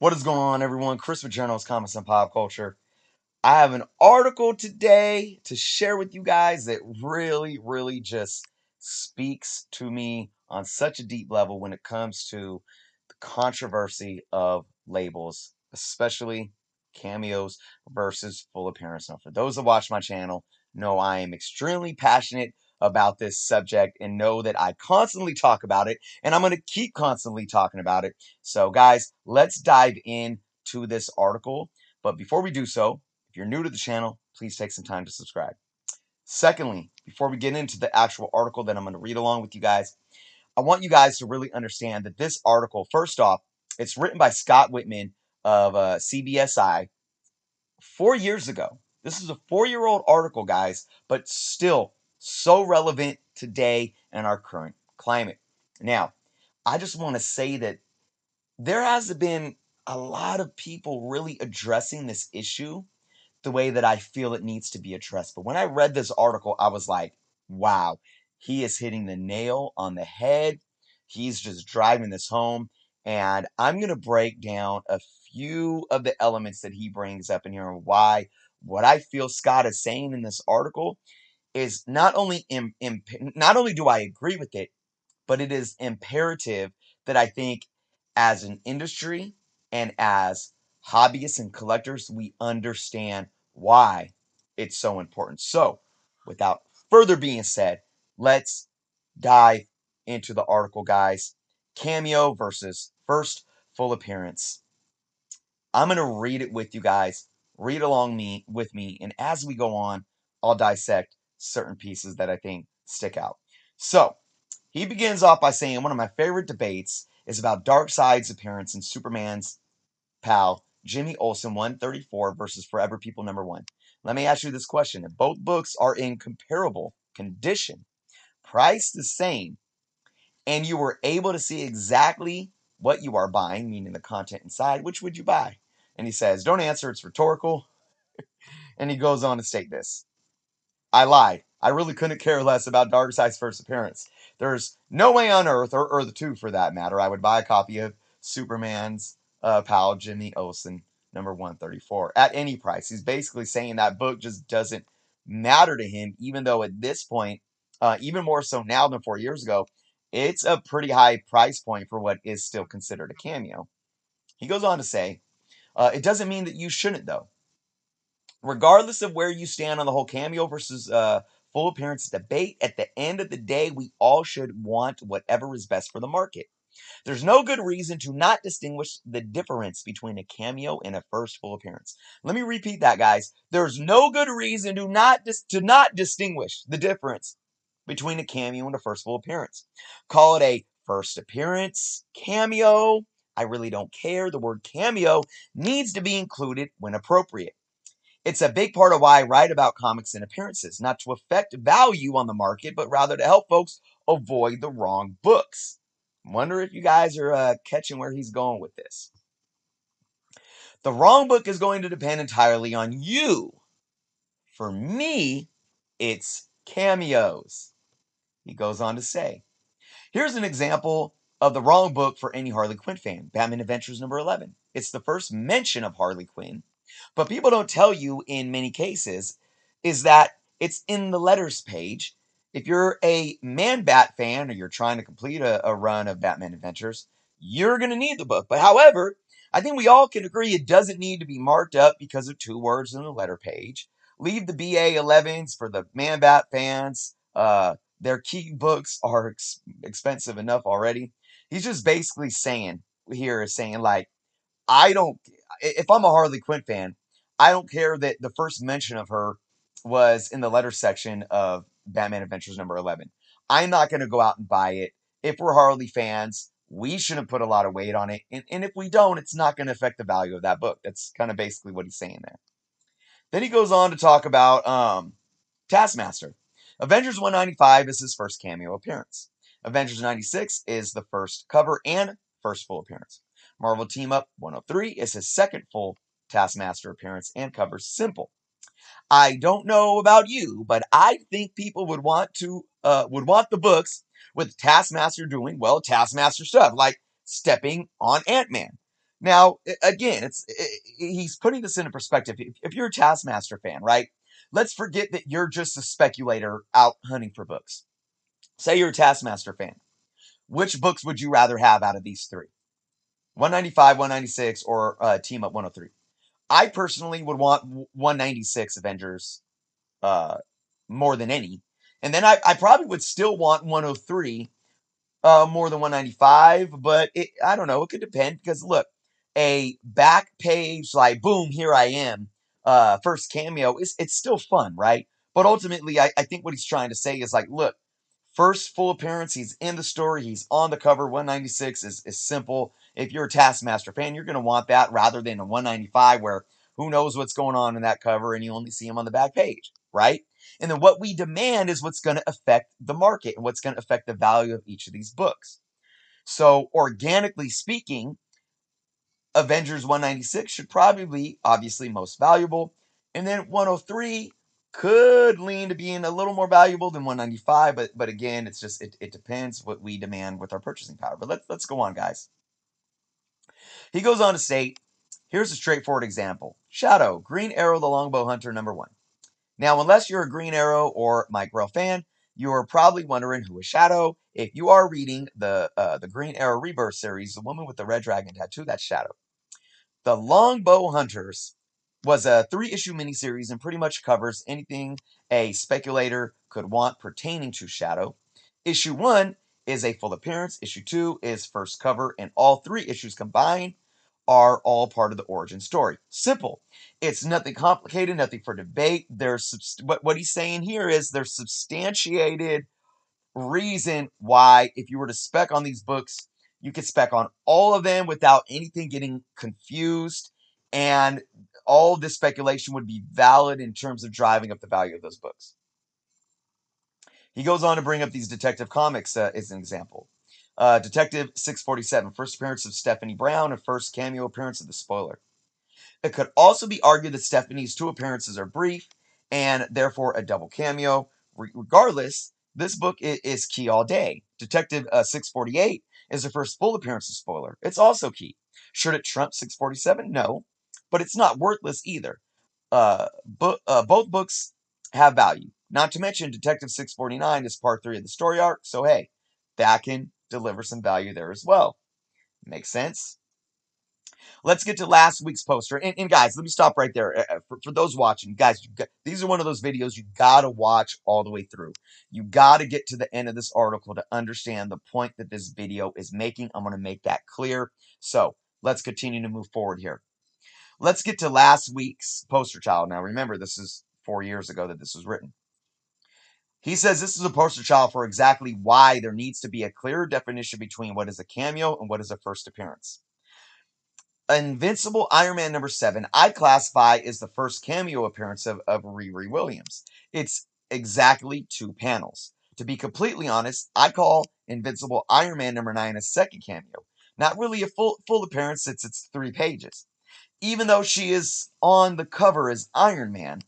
What is going on, everyone? Chris with Journals, Comics, and Pop Culture. I have an article today to share with you guys that really just speaks to me on such a deep level when it comes to the controversy of labels, especially cameos versus full appearance. Now, for those that watch my channel, know I am extremely passionate about this subject and know that I constantly talk about it, and I'm going to keep constantly talking about it. So, guys, let's dive into this article. But before we do so, if you're new to the channel, please take some time to subscribe. Secondly, before we get into the actual article that I'm going to read along with you guys, I want you guys to really understand that this article, first off, it's written by Scott Whitman of CBSI 4 years ago. This is a 4-year-old article, guys, but still so relevant today in our current climate. Now, I just want to say that there has been a lot of people really addressing this issue the way that I feel it needs to be addressed. But when I read this article, I was like, wow, he is hitting the nail on the head. He's just driving this home. And I'm going to break down a few of the elements that he brings up in here and why what I feel Scott is saying in this article is not only not only do I agree with it, but it is imperative that I think as an industry and as hobbyists and collectors, we understand why it's so important. So, without further being said, let's dive into the article, guys. Cameo versus first full appearance. I'm going to read it with you guys. Read along with me, and as we go on, I'll dissect certain pieces that I think stick out. So, he begins off by saying one of my favorite debates is about Darkseid's appearance in Superman's pal, Jimmy Olsen 134 versus Forever People #1. Let me ask you this question. If both books are in comparable condition, priced the same, and you were able to see exactly what you are buying, meaning the content inside, which would you buy? And he says, don't answer, it's rhetorical. And he goes on to state this. I lied. I really couldn't care less about Darkseid's first appearance. There's no way on Earth, or Earth 2 for that matter, I would buy a copy of Superman's pal, Jimmy Olsen, #134, at any price. He's basically saying that book just doesn't matter to him, even though at this point, even more so now than 4 years ago, it's a pretty high price point for what is still considered a cameo. He goes on to say, it doesn't mean that you shouldn't, though. Regardless of where you stand on the whole cameo versus full appearance debate, at the end of the day, we all should want whatever is best for the market. There's no good reason to not distinguish the difference between a cameo and a first full appearance. Let me repeat that, guys. There's no good reason to not distinguish the difference between a cameo and a first full appearance. Call it a first appearance, cameo. I really don't care. The word cameo needs to be included when appropriate. It's a big part of why I write about comics and appearances, not to affect value on the market, but rather to help folks avoid the wrong books. Wonder if you guys are catching where he's going with this. The wrong book is going to depend entirely on you. For me, it's cameos. He goes on to say, here's an example of the wrong book for any Harley Quinn fan. Batman Adventures #11. It's the first mention of Harley Quinn, but people don't tell you in many cases is that it's in the letters page. If you're a Man-Bat fan or you're trying to complete a run of Batman Adventures, you're going to need the book. But however, I think we all can agree it doesn't need to be marked up because of 2 words in the letter page. Leave the BA11s for the Man-Bat fans. Their key books are expensive enough already. He's just basically saying like, I don't, if I'm a Harley Quinn fan, I don't care that the first mention of her was in the letter section of Batman Adventures #11. I'm not going to go out and buy it. If we're Harley fans, we shouldn't put a lot of weight on it. And if we don't, it's not going to affect the value of that book. That's kind of basically what he's saying there. Then he goes on to talk about Taskmaster. Avengers 195 is his first cameo appearance. Avengers 96 is the first cover and first full appearance. Marvel Team Up 103 is his second full Taskmaster appearance and covers Simple. I don't know about you, but I think people would want the books with Taskmaster doing, well, Taskmaster stuff, like stepping on Ant-Man. Now, again, he's putting this into perspective. If you're a Taskmaster fan, right? Let's forget that you're just a speculator out hunting for books. Say you're a Taskmaster fan. Which books would you rather have out of these three? 195, 196, or Team Up 103? I personally would want 196 Avengers uh, more than any. And then I probably would still want 103 more than 195, but I don't know. It could depend because look, a back page like boom, here I am, first cameo it's still fun, right? But ultimately, I think what he's trying to say is like, look, first full appearance, he's in the story, he's on the cover. 196 is simple. If you're a Taskmaster fan, you're going to want that rather than a 195 where who knows what's going on in that cover and you only see him on the back page, right? And then what we demand is what's going to affect the market and what's going to affect the value of each of these books. So, organically speaking, Avengers 196 should probably be obviously most valuable. And then 103 could lean to being a little more valuable than 195, but again, it depends what we demand with our purchasing power. But let's go on, guys. He goes on to state, here's a straightforward example. Shadow, Green Arrow the Longbow Hunter #1. Now, unless you're a Green Arrow or Mike Grell fan, you are probably wondering who is Shadow. If you are reading the Green Arrow Rebirth series, the woman with the red dragon tattoo, that's Shadow. The Longbow Hunters was a 3-issue miniseries and pretty much covers anything a speculator could want pertaining to Shadow. Issue 1 is a full appearance. Issue 2 is first cover, and all 3 issues combined are all part of the origin story. Simple. It's nothing complicated, nothing for debate. What he's saying here is there's substantiated reason why, if you were to spec on these books, you could spec on all of them without anything getting confused, and all this speculation would be valid in terms of driving up the value of those books. He goes on to bring up these Detective Comics as an example. Detective 647, first appearance of Stephanie Brown, and first cameo appearance of the Spoiler. It could also be argued that Stephanie's 2 appearances are brief and therefore a double cameo. Regardless, this book is key all day. Detective 648 is the first full appearance of Spoiler. It's also key. Should it trump 647? No, but it's not worthless either. Both books have value. Not to mention, Detective 649 is part 3 of the story arc, so hey, that can deliver some value there as well. Makes sense? Let's get to last week's poster. And guys, let me stop right there. For those watching, guys, these are one of those videos you got to watch all the way through. You got to get to the end of this article to understand the point that this video is making. I'm going to make that clear. So let's continue to move forward here. Let's get to last week's poster child. Now, remember, this is 4 years ago that this was written. He says this is a poster child for exactly why there needs to be a clearer definition between what is a cameo and what is a first appearance. Invincible Iron Man #7, I classify as the first cameo appearance of Riri Williams. It's exactly 2 panels. To be completely honest, I call Invincible Iron Man #9 a second cameo. Not really a full appearance since it's 3 pages. Even though she is on the cover as Iron Man,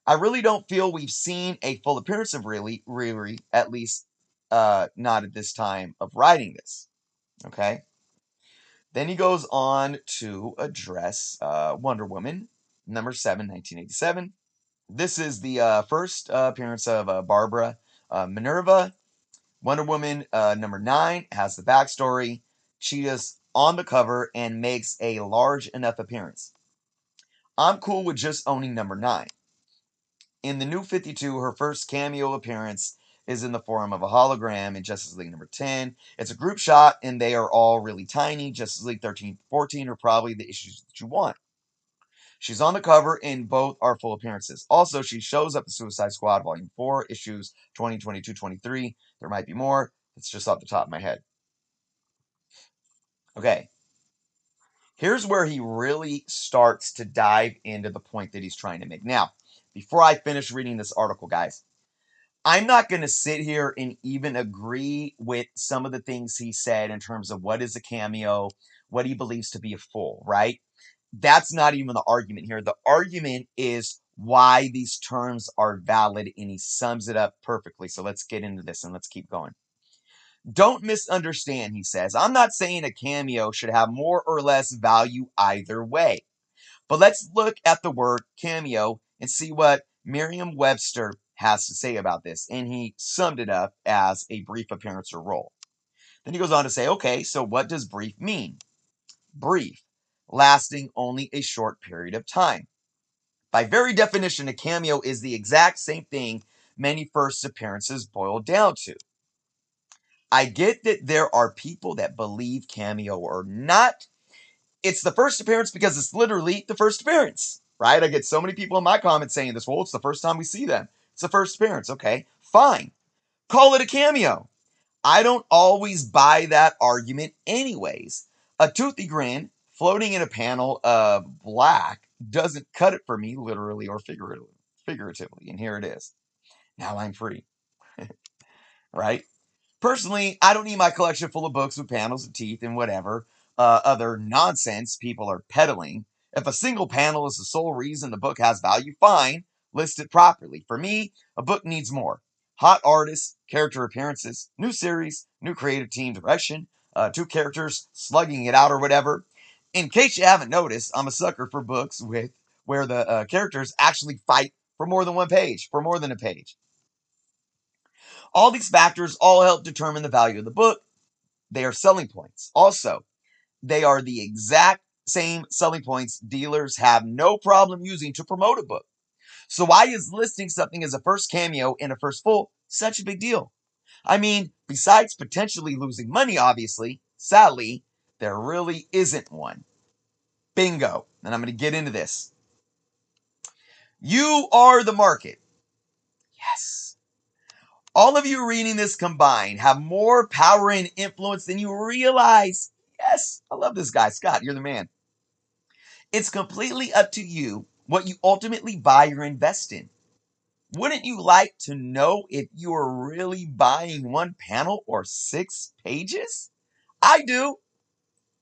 I really don't feel we've seen a full appearance of Riri, at least not at this time of writing this. Okay? Then he goes on to address Wonder Woman #7, 1987. This is the first appearance of Barbara Minerva. Wonder Woman #9 has the backstory. Cheetah's on the cover and makes a large enough appearance. I'm cool with just owning #9. In the New 52, her first cameo appearance is in the form of a hologram in Justice League #10. It's a group shot, and they are all really tiny. Justice League 13, 14 are probably the issues that you want. She's on the cover, and both are full appearances. Also, she shows up in Suicide Squad Volume 4, issues 20, 22, 23. There might be more. It's just off the top of my head. Okay. Here's where he really starts to dive into the point that he's trying to make. Now, before I finish reading this article, guys, I'm not going to sit here and even agree with some of the things he said in terms of what is a cameo, what he believes to be a full, right? That's not even the argument here. The argument is why these terms are valid, and he sums it up perfectly. So let's get into this and let's keep going. Don't misunderstand, he says. I'm not saying a cameo should have more or less value either way. But let's look at the word cameo and see what Merriam-Webster has to say about this. And he summed it up as a brief appearance or role. Then he goes on to say, okay, so what does brief mean? Brief, lasting only a short period of time. By very definition, a cameo is the exact same thing many first appearances boil down to. I get that there are people that believe cameo or not. It's the first appearance because it's literally the first appearance, right? I get so many people in my comments saying this. Well, it's the first time we see them. It's the first appearance. Okay, fine. Call it a cameo. I don't always buy that argument anyways. A toothy grin floating in a panel of black doesn't cut it for me, literally or figuratively. And here it is. Now I'm free, right? Personally, I don't need my collection full of books with panels of teeth and whatever other nonsense people are peddling. If a single panel is the sole reason the book has value, fine, list it properly. For me, a book needs more. Hot artists, character appearances, new series, new creative team direction, two characters slugging it out or whatever. In case you haven't noticed, I'm a sucker for books with where the characters actually fight for more than one page, for more than a page. All these factors all help determine the value of the book. They are selling points. Also, they are the exact same selling points dealers have no problem using to promote a book. So why is listing something as a first cameo and a first full such a big deal? I mean, besides potentially losing money, obviously, sadly, there really isn't one. Bingo. And I'm going to get into this. You are the market. Yes. All of you reading this combined have more power and influence than you realize. Yes, I love this guy. Scott, you're the man. It's completely up to you what you ultimately buy or invest in. Wouldn't you like to know if you are really buying one panel or 6 pages? I do.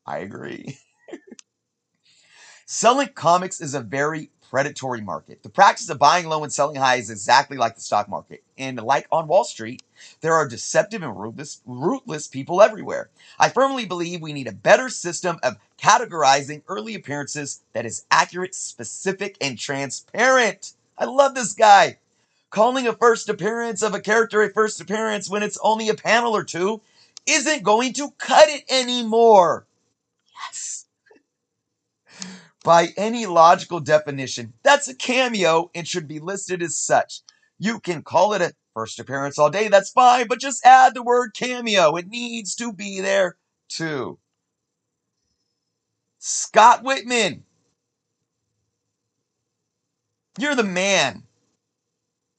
I agree. Selling comics is a very predatory market. The practice of buying low and selling high is exactly like the stock market. And like on Wall Street, there are deceptive and ruthless people everywhere. I firmly believe we need a better system of categorizing early appearances that is accurate, specific, and transparent. I love this guy. Calling a first appearance of a character a first appearance when it's only a panel or two isn't going to cut it anymore. Yes. By any logical definition, that's a cameo and should be listed as such. You can call it a first appearance all day, that's fine, but just add the word cameo. It needs to be there too. Scott Whitman, you're the man.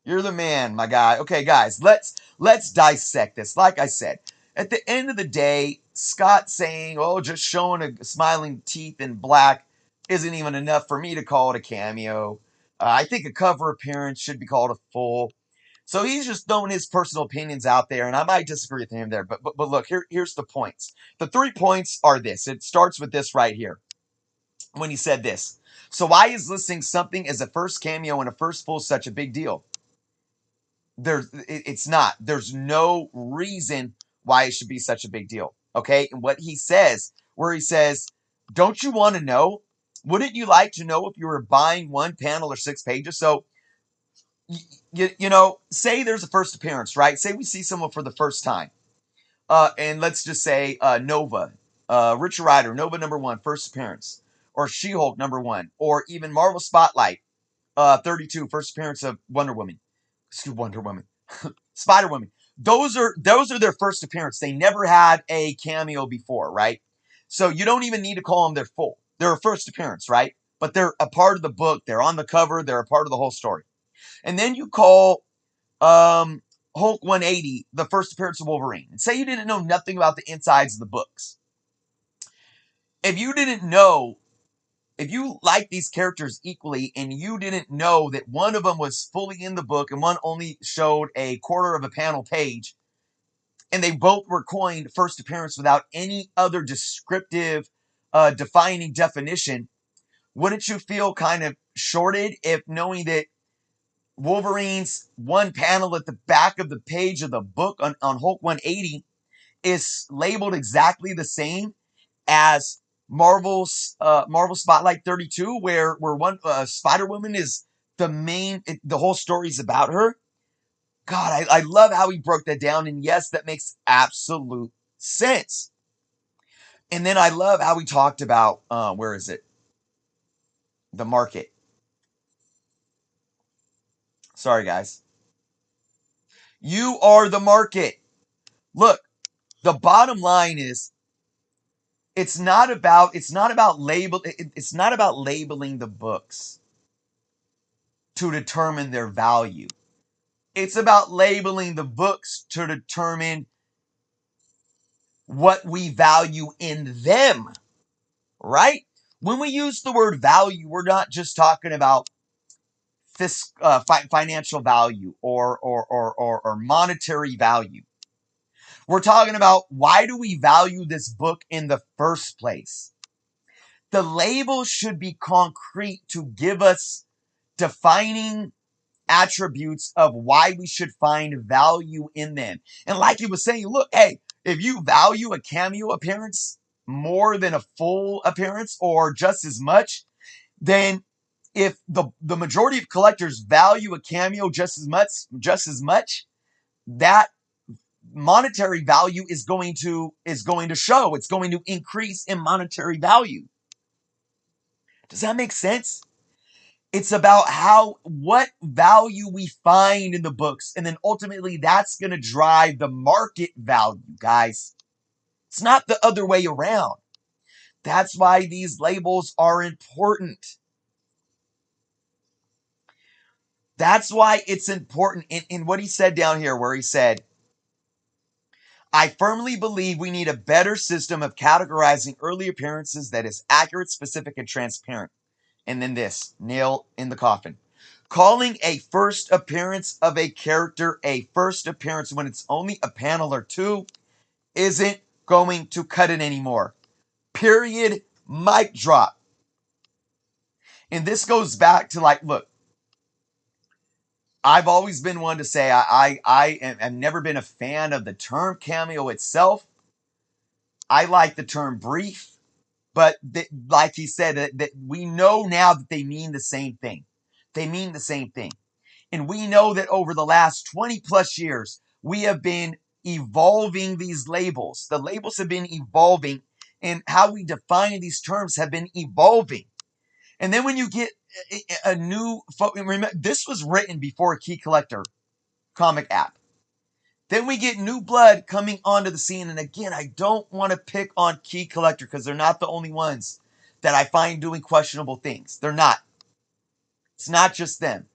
You're the man, my guy. Okay, guys, let's dissect this. Like I said, at the end of the day, Scott saying, "Oh, just showing a smiling teeth in black isn't even enough for me to call it a cameo. I think a cover appearance should be called a full." So he's just throwing his personal opinions out there, and I might disagree with him there. But look, here's the points. The 3 points are this. It starts with this right here when he said this. So why is listing something as a first cameo and a first full such a big deal? It's not. There's no reason why it should be such a big deal. Okay? And what he says, where he says, don't you want to know? Wouldn't you like to know if you were buying one panel or 6 pages? So, say there's a first appearance, right? Say we see someone for the first time. And let's just say Nova, Richard Rider, Nova #1, first appearance. Or She-Hulk #1. Or even Marvel Spotlight, 32, first appearance of Wonder Woman. Excuse Wonder Woman. Spider-Woman. Those are their first appearance. They never had a cameo before, right? So you don't even need to call them their full. They're a first appearance, right? But they're a part of the book. They're on the cover. They're a part of the whole story. And then you call Hulk 180 the first appearance of Wolverine. And say you didn't know nothing about the insides of the books. If you didn't know, if you like these characters equally and you didn't know that one of them was fully in the book and one only showed a quarter of a panel page, and they both were coined first appearance without any other descriptive, defining definition, wouldn't you feel kind of shorted if knowing that Wolverine's one panel at the back of the page of the book on Hulk 180 is labeled exactly the same as Marvel Spotlight 32, where one Spider Woman is the main. The whole story is about her. God, I love how he broke that down, and yes, that makes absolute sense. And then I love how we talked about where is it? The market. Sorry, guys. You are the market. Look, the bottom line is it's not about labeling the books to determine their value. It's about labeling the books to determine what we value in them, right? When we use the word value, we're not just talking about financial value or monetary value. We're talking about, why do we value this book in the first place? The label should be concrete to give us defining attributes of why we should find value in them. And like he was saying, look, hey, if you value a cameo appearance more than a full appearance or just as much, then if the majority of collectors value a cameo just as much, that monetary value is going to show. It's going to increase in monetary value. Does that make sense? It's about what value we find in the books, and then ultimately that's going to drive the market value, guys. It's not the other way around. That's why these labels are important. That's why it's important. In what he said down here, where he said, I firmly believe we need a better system of categorizing early appearances that is accurate, specific, and transparent. And then this, nail in the coffin. Calling a first appearance of a character a first appearance when it's only a panel or two isn't going to cut it anymore. Period. Mic drop. And this goes back to, like, look, I've always been one to say I've never been a fan of the term cameo itself. I like the term brief, but like he said, that we know now that they mean the same thing. They mean the same thing. And we know that over the last 20 plus years, we have been evolving these labels. The labels have been evolving, and how we define these terms have been evolving. And then when you get a new, remember, this was written before a Key Collector comic app. Then we get new blood coming onto the scene. And again, I don't want to pick on Key Collector because they're not the only ones that I find doing questionable things. They're not. It's not just them.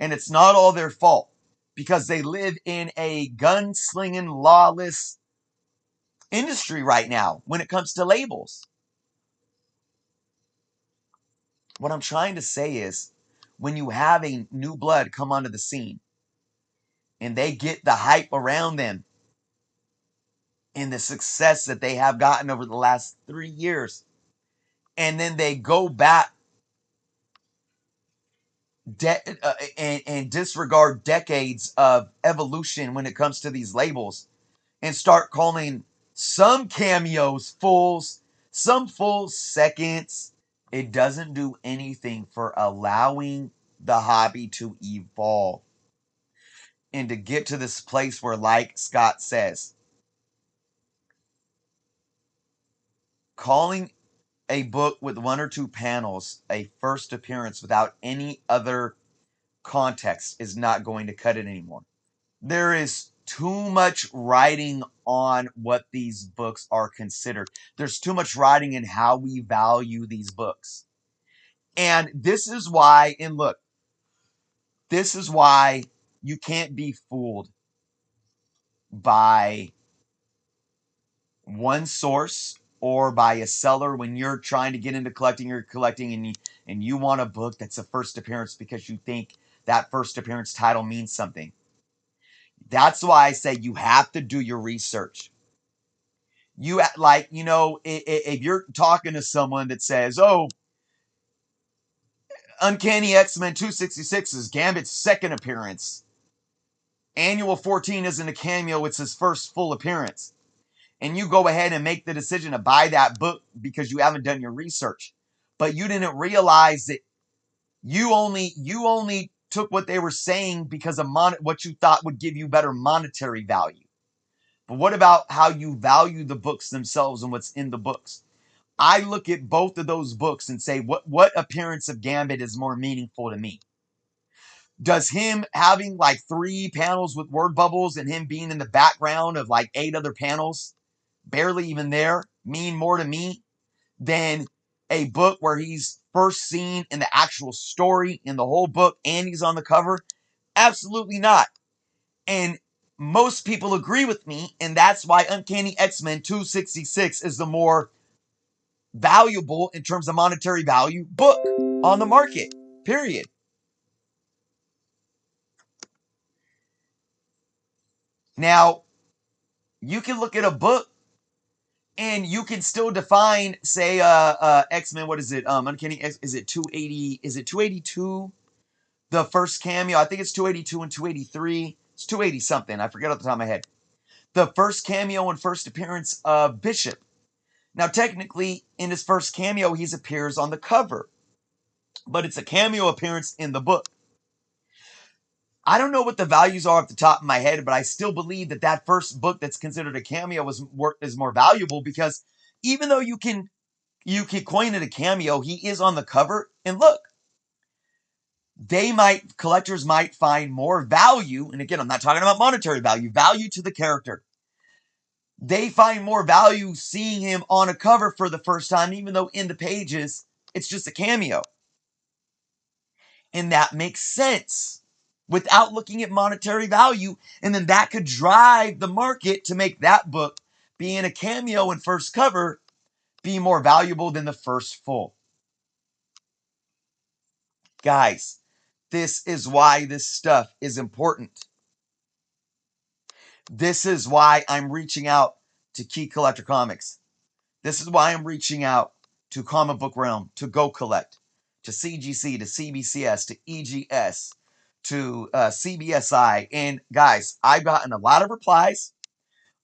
And it's not all their fault, because they live in a gunslinging, lawless industry right now when it comes to labels. What I'm trying to say is, when you have a new blood come onto the scene and they get the hype around them and the success that they have gotten over the last 3 years, and then they go back and disregard decades of evolution when it comes to these labels, and start calling some cameos fulls, some full seconds, it doesn't do anything for allowing the hobby to evolve and to get to this place where, like Scott says, calling a book with one or two panels a first appearance without any other context is not going to cut it anymore. There is too much writing on what these books are considered. There's too much writing in how we value these books. And this is why, and look, this is why you can't be fooled by one source or by a seller when you're trying to get into collecting. You're collecting and you want a book that's a first appearance because you think that first appearance title means something. That's why I say you have to do your research. You, like, if you're talking to someone that says, oh, Uncanny X-Men 266 is Gambit's second appearance. Annual 14 isn't a cameo, it's his first full appearance. and you go ahead and make the decision to buy that book because you haven't done your research, but you didn't realize that you only took what they were saying because of what you thought would give you better monetary value. But what about how you value the books themselves and what's in the books? I look at both of those books and say, what appearance of Gambit is more meaningful to me? Does him having like 3 panels with word bubbles and him being in the background of like 8 other panels, barely even there, mean more to me than a book where he's first seen in the actual story in the whole book and he's on the cover? Absolutely not. And most people agree with me, and that's why Uncanny X-Men 266 is the more valuable in terms of monetary value book on the market, period. Now, you can look at a book and you can still define, say, X-Men, what is it? Uncanny X, is it 280? Is it 282? The first cameo, I think it's 282 and 283. It's 280 something. I forget off the top of my head. The first cameo and first appearance of Bishop. Now, technically, in his first cameo, he appears on the cover, but it's a cameo appearance in the book. I don't know what the values are off the top of my head, but I still believe that that first book that's considered a cameo is more valuable because even though you can coin it a cameo, he is on the cover. And look, collectors might find more value. And again, I'm not talking about monetary value, value to the character. They find more value seeing him on a cover for the first time, even though in the pages, it's just a cameo. And that makes sense without looking at monetary value. And then that could drive the market to make that book, being a cameo and first cover, be more valuable than the first full. Guys, this is why this stuff is important. This is why I'm reaching out to Key Collector Comics. This is why I'm reaching out to Comic Book Realm, to Go Collect, to CGC, to CBCS, to EGS, to CBSI. And guys, I've gotten a lot of replies.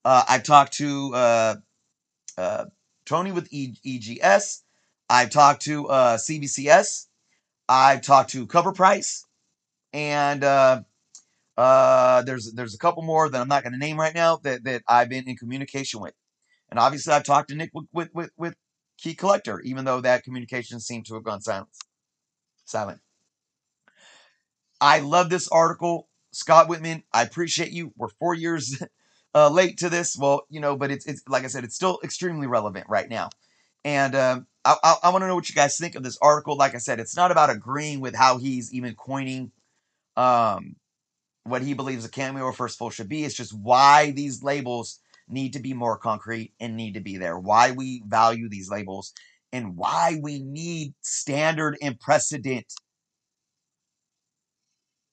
I've talked to Tony with EGS. I've talked to CBCS. I've talked to Cover Price. And there's a couple more that I'm not going to name right now that I've been in communication with. And obviously, I've talked to Nick with Key Collector, even though that communication seemed to have gone silent. I love this article. Scott Whitman, I appreciate you. We're 4 years late to this. Well, but it's like I said, it's still extremely relevant right now. And I want to know what you guys think of this article. Like I said, it's not about agreeing with how he's even coining what he believes a cameo or first full should be. It's just why these labels need to be more concrete and need to be there. Why we value these labels and why we need standard and precedent.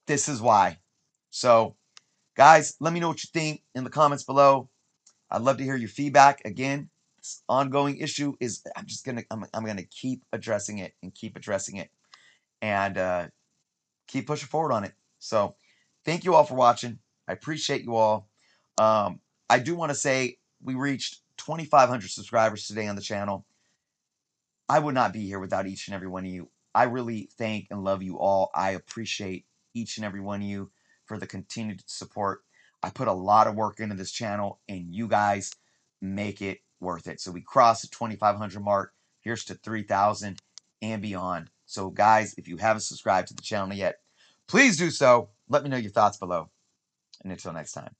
This is why. So, guys, let me know what you think in the comments below. I'd love to hear your feedback. Again, this ongoing issue is I'm gonna keep addressing it and keep pushing forward on it. So, thank you all for watching. I appreciate you all. I do want to say we reached 2,500 subscribers today on the channel. I would not be here without each and every one of you. I really thank and love you all. I appreciate each and every one of you for the continued support. I put a lot of work into this channel, and you guys make it worth it. So we crossed the 2,500 mark. Here's to 3,000 and beyond. So guys, if you haven't subscribed to the channel yet, please do so. Let me know your thoughts below. And until next time.